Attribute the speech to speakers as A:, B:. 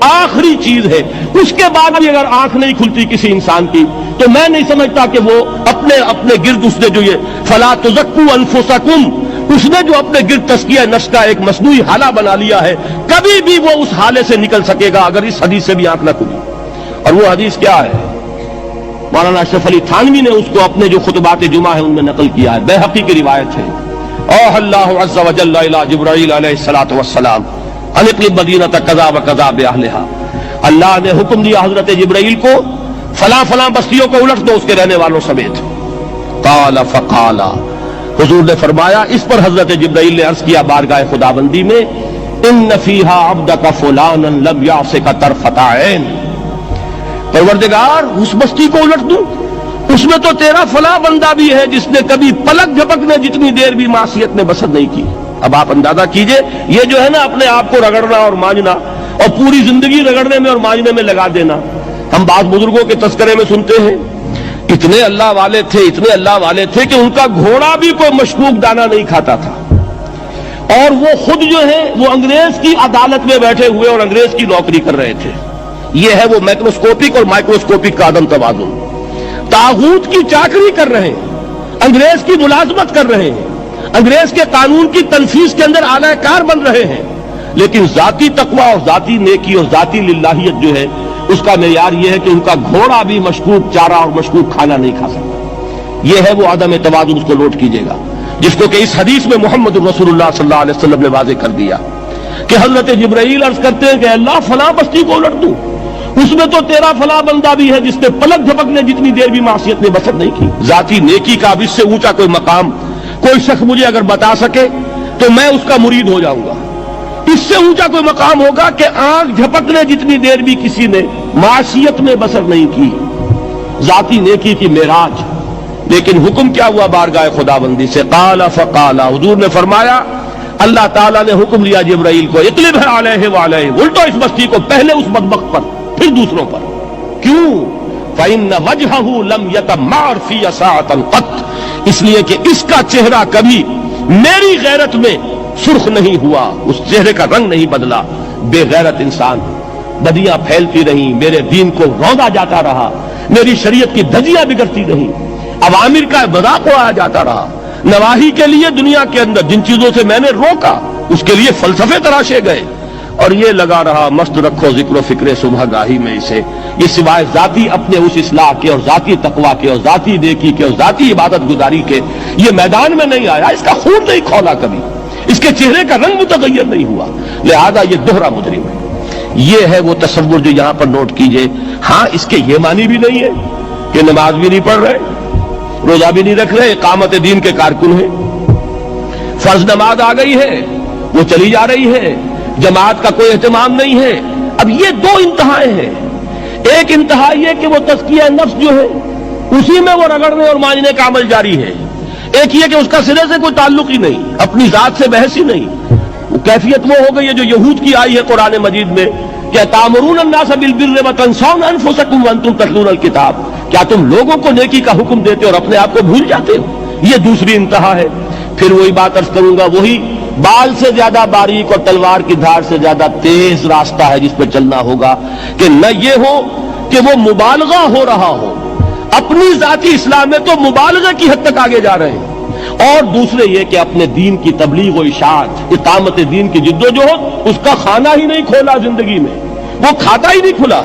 A: आखिरी चीज है। उसके बाद भी अगर आंख नहीं खुलती किसी इंसान की तो मैं नहीं समझता कि वो अपने अपने गिर्द उसने जो ये फला तुज़क्कू अनफुसकुम, उसने जो अपने गिर्द तस्किया नफ्स का एक मसनूई हाला बना लिया है, कभी भी वो उस हाले से निकल सकेगा अगर इस हदीस से भी आंख न खुली। और वो हदीस क्या है? मौलाना अशरफ अली थानवी ने उसको अपने जो खुतबात जुमा है उनमें नकल किया है, बैहक़ी की रिवायत है। और अल्लाह अज़्ज़ा व जल्ला इला जिब्राईल अलैहिस्सलातु वस्सलाम अनिक़लिब मदीना कज़ा व कज़ा बिअहलिहा, अल्लाह ने हुक्म दिया हजरत जिब्राईल को फला फला बस्तियों को उलट दो उसके रहने वालों समेत। क़ाला फ़क़ाला, हुजूर ने फरमाया, इस पर हजरत जिब्राईल ने अर्ज किया बारगाह खुदाबंदी में, इन्न फ़ीहा अब्दका फ़ुलानन लम यासिका तरफ़ता ऐन, परवरदिगार उस बस्ती को उलट दूं, उसमें तो तेरा फला बंदा भी है जिसने कभी पलक झपकने जितनी देर भी मासियत में बसर नहीं की। अब आप अंदाजा कीजिए, ये जो है ना अपने आप को रगड़ना और मांझना और पूरी जिंदगी रगड़ने में और मांझने में लगा देना। हम बात बुजुर्गों के तस्करे में सुनते हैं, इतने अल्लाह वाले थे, इतने अल्लाह वाले थे कि उनका घोड़ा भी कोई मशकूक दाना नहीं खाता था, और वो खुद जो है वो अंग्रेज की अदालत में बैठे हुए और अंग्रेज की नौकरी कर रहे थे। ये है वो मैक्रोस्कोपिक और माइक्रोस्कोपिक का अदम तवाज़ुन। तागूत की चाकरी कर रहे हैं, अंग्रेज की मुलाजमत कर रहे हैं, अंग्रेज के कानून की तनफीज के अंदर आलाकार बन रहे हैं, लेकिन जाती तकवा और जाती नेकी और जाती लिल्लाहियत जो है उसका मेयार यह है कि उनका घोड़ा भी मशकूक चारा और मशकूक खाना नहीं खा सकता। यह है वो आदम तवाज़ुन, उसको नोट कीजिएगा, जिसको कि इस हदीस में मोहम्मद रसूलुल्लाह सल्लल्लाहु अलैहि वसल्लम ने वाज़ेह कर दिया कि हजरत जिब्राईल अर्ज करते हैं कि अल्लाह फला बस्ती को उलट दूं, उसमें तो तेरा फला बंदा भी है जिसने पलक झपकने जितनी देर भी मासियत ने बसर नहीं की। जाती नेकी का अब इससे ऊंचा कोई मकाम कोई शख्स मुझे अगर बता सके तो मैं उसका मुरीद हो जाऊंगा। इससे ऊंचा कोई मकाम होगा कि आंख झपकने जितनी देर भी किसी ने मासियत में बसर नहीं की, जाती नेकी की मेराज। लेकिन हुक्म क्या हुआ बारगाह खुदाबंदी से? क़ाला फ़क़ाला, हुजूर ने फरमाया, अल्लाह ताला ने हुक्म दिया जिब्राईल को, इक़लिब अलैहि व अलैहि, उल्टो इस बस्ती को, पहले उस बदबख्त पर फिर दूसरों पर। क्यों? फ़इन्न वजहहु लम यतमअर फ़ी साअतन क़त, इसलिए कि इसका चेहरा कभी मेरी गैरत में सुर्ख नहीं हुआ, उस चेहरे का रंग नहीं बदला। बेगैरत इंसान, बदियां फैलती रहीं, मेरे दीन को रौंदा जाता रहा, मेरी शरीयत की धज्जियां बिगड़ती रहीं, अवामिर का मजाक उड़ाया जाता रहा, नवाही के लिए दुनिया के अंदर जिन चीजों से मैंने रोका उसके लिए फलसफे तराशे गए, और ये लगा रहा मस्त रखो जिक्र फिक्र सुबह गाही में इसे, ये सिवाय जाती अपने उस इस्लाह के और जाती तकवा के और जाती नेकी के और जाती इबादत गुजारी के ये मैदान में नहीं आया, इसका खून नहीं खौला कभी, इसके चेहरे का रंग मुतगय्यर नहीं हुआ, लिहाजा ये दोहरा मुजरिम है। ये है वो तसव्वुर जो यहां पर नोट कीजिए। हाँ, इसके ये मानी भी नहीं है कि नमाज भी नहीं पढ़ रहे, रोजा भी नहीं रख रहे, इकामत दीन के कारकुन हैं, फर्ज नमाज आ गई है वो चली जा रही है, जमात का कोई एहतमाम नहीं है। अब ये दो इंतहाएं हैं, एक इंतहा ये कि वो तज़किया नफ्स जो है उसी में वो रगड़ने और मांझने का अमल जारी है, एक ये कि उसका सिरे से कोई ताल्लुक ही नहीं, अपनी जात से बहस ही नहीं। वो कैफियत वो हो गई है जो यहूद की आई है कुरान मजीद में, क्या तामुरून अन्नास बिल बिर्रि व तंसौना अनफुसकुम व अंतुम ततलूनल किताब, क्या तुम लोगों को नेकी का हुक्म देते हो और अपने आप को भूल जाते हो? ये दूसरी इंतहा है। फिर वही बात अर्ज करूंगा, वही बाल से ज्यादा बारीक और तलवार की धार से ज्यादा तेज रास्ता है जिस पर चलना होगा कि न ये हो कि वो मुबालगा हो रहा हो, अपनी जाती इस्लाम में तो मुबालगा की हद तक आगे जा रहे हैं, और दूसरे ये कि अपने दीन की तबलीग और इशाअत इकामत दीन की जिद्दोजहद उसका खाना ही नहीं खोला जिंदगी में, वो खाता ही नहीं खुला।